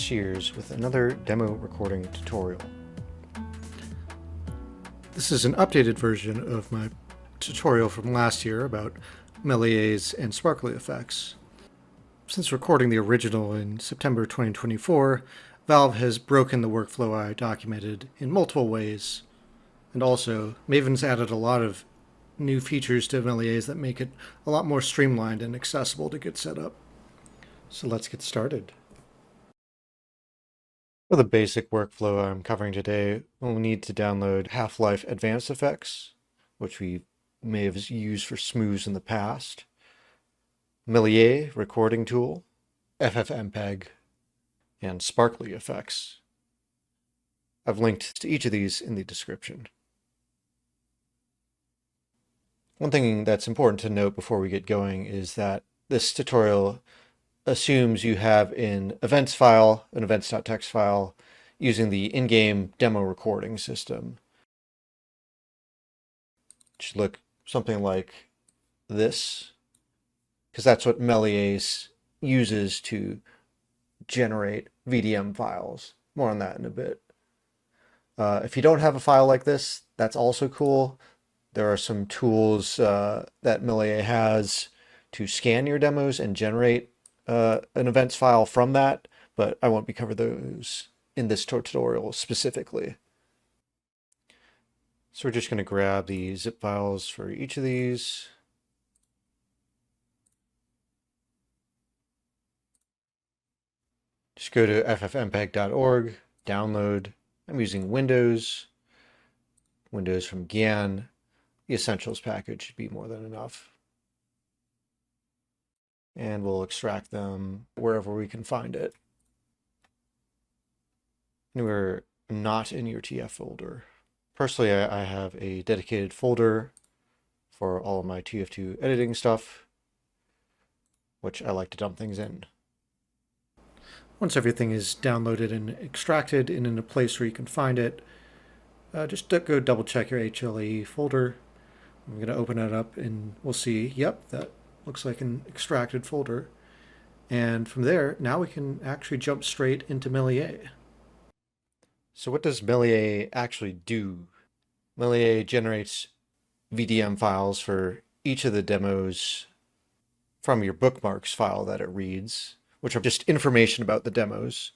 Shears with another demo recording tutorial. This is an updated version of my tutorial from last year about Méliès and SparklyFX. Since recording the original in September 2024, Valve has broken the workflow I documented in multiple ways, and also Maven's added a lot of new features to Méliès that make it a lot more streamlined and accessible to get set up. So let's get started. For the basic workflow I'm covering today, we'll need to download Half-Life Advanced Effects, which we may have used for smooths in the past, Melies Recording Tool, FFmpeg, and SparklyFX. I've linked to each of these in the description. One thing that's important to note before we get going is that this tutorial assumes you have an events file, an events.txt file, using the in-game demo recording system. It should look something like this, because that's what Méliès uses to generate VDM files. More on that in a bit. If you don't have a file like this, that's also cool. There are some tools that Méliès has to scan your demos and generate an events file from that, but I won't be covering those in this tutorial specifically. So we're just going to grab the zip files for each of these. Just go to ffmpeg.org, download. I'm using Windows from GAN. The Essentials package should be more than enough. And we'll extract them wherever we can find it. And we're not in your TF folder. Personally, I have a dedicated folder for all of my TF2 editing stuff, which I like to dump things in. Once everything is downloaded and extracted and in a place where you can find it, just go double check your HLAE folder. I'm going to open it up and we'll see, yep, that looks like an extracted folder. And from there, now we can actually jump straight into Méliès. So what does Méliès actually do? Méliès generates VDM files for each of the demos from your bookmarks file that it reads, which are just information about the demos.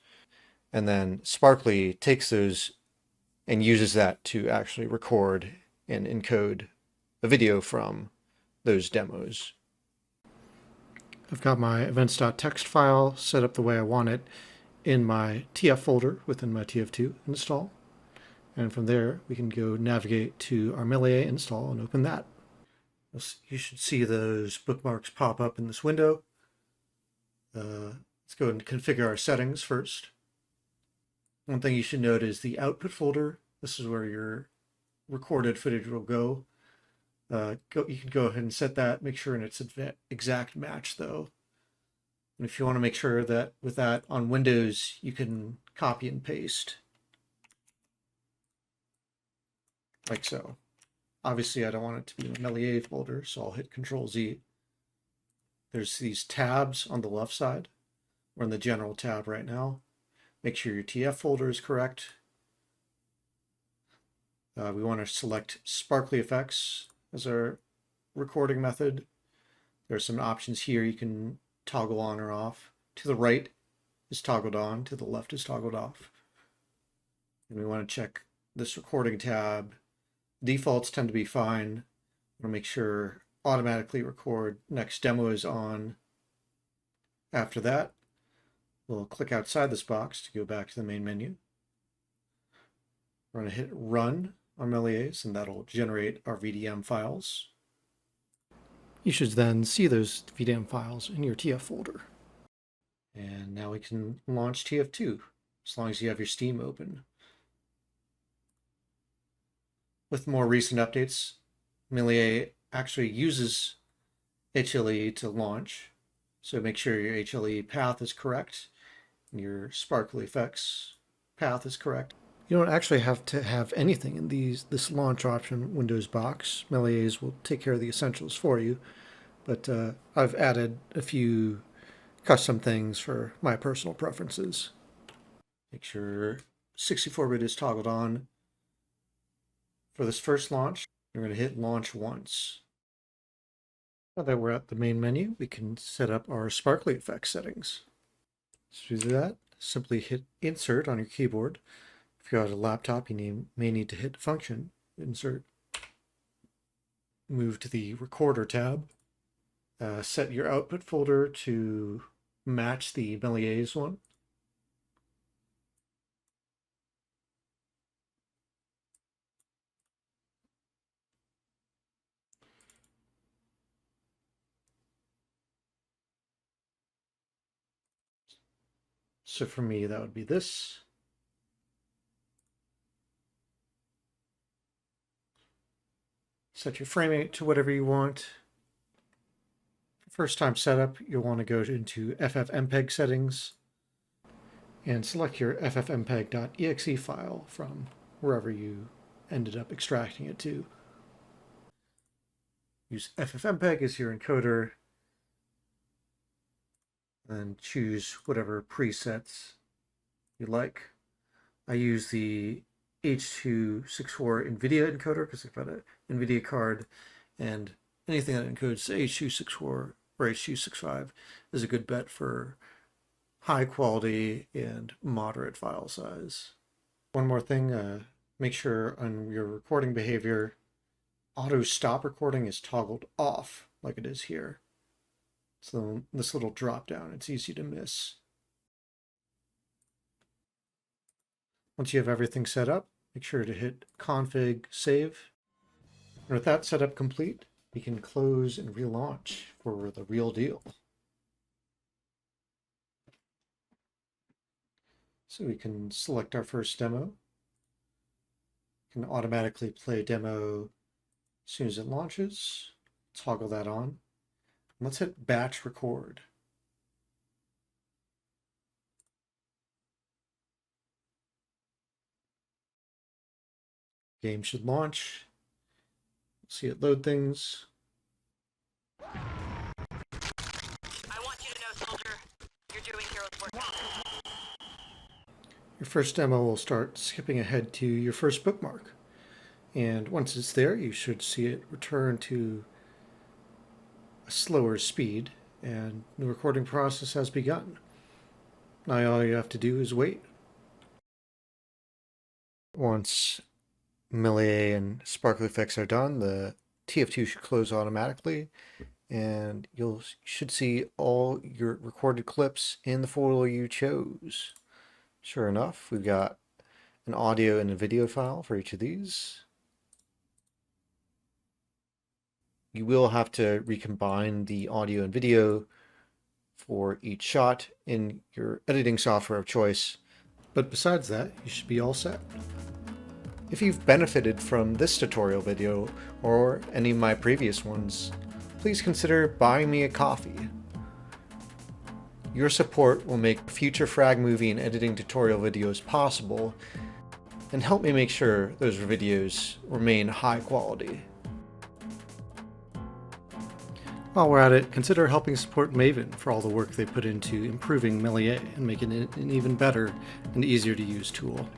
And then Sparkly takes those and uses that to actually record and encode a video from those demos. I've got my events.txt file set up the way I want it in my TF folder within my TF2 install. And from there, we can go navigate to our Méliès install and open that. You should see those bookmarks pop up in this window. Let's go and configure our settings first. One thing you should note is the output folder. This is where your recorded footage will go. You can go ahead and set that, make sure it's an exact match though. And if you want to make sure that with that on Windows, you can copy and paste. Like so. Obviously I don't want it to be in the Méliès folder, so I'll hit Control-Z. There's these tabs on the left side. We're in the General tab right now. Make sure your TF folder is correct. We want to select SparklyFX as our recording method. There's some options here you can toggle on or off. To the right is toggled on, to the left is toggled off. And we want to check this recording tab. Defaults tend to be fine. I want to make sure automatically record next demo is on. After that, we'll click outside this box to go back to the main menu. We're going to hit Run on Méliès, and that'll generate our VDM files. You should then see those VDM files in your TF folder. And now we can launch TF2, as long as you have your Steam open. With more recent updates, Méliès actually uses HLAE to launch, so make sure your HLAE path is correct and your SparklyFX path is correct. You don't actually have to have anything in this launch option Windows box. Méliès will take care of the essentials for you, but I've added a few custom things for my personal preferences. Make sure 64-bit is toggled on. For this first launch, you're going to hit launch once. Now that we're at the main menu, we can set up our SparklyFX settings. To do that, simply hit Insert on your keyboard. If you're on a laptop, you may need to hit Function, Insert. Move to the Recorder tab. Set your output folder to match the Melies one. So for me, that would be this. Set your frame rate to whatever you want. First time setup, you'll want to go into FFmpeg settings and select your ffmpeg.exe file from wherever you ended up extracting it to. Use ffmpeg as your encoder, and choose whatever presets you like. I use the H.264 NVIDIA encoder because I've got an NVIDIA card, and anything that encodes H.264 or H.265 is a good bet for high quality and moderate file size. One more thing, make sure on your recording behavior, auto stop recording is toggled off like it is here. So this little drop down, it's easy to miss. Once you have everything set up, make sure to hit Config Save. And with that setup complete, we can close and relaunch for the real deal. So we can select our first demo. We can automatically play demo as soon as it launches. Toggle that on. And let's hit Batch Record. Game should launch. See it load things. I want you to know, soldier, you're doing hero's work. Your first demo will start skipping ahead to your first bookmark. And once it's there, you should see it return to a slower speed, and the recording process has begun. Now all you have to do is wait. Once Melies and SparklyFX are done, the TF2 should close automatically, and you should see all your recorded clips in the folder you chose. Sure enough, we've got an audio and a video file for each of these. You will have to recombine the audio and video for each shot in your editing software of choice, but besides that, you should be all set. If you've benefited from this tutorial video or any of my previous ones, please consider buying me a coffee. Your support will make future Fragmovie and editing tutorial videos possible and help me make sure those videos remain high quality. While we're at it, consider helping support Maven for all the work they put into improving Melies and making it an even better and easier to use tool.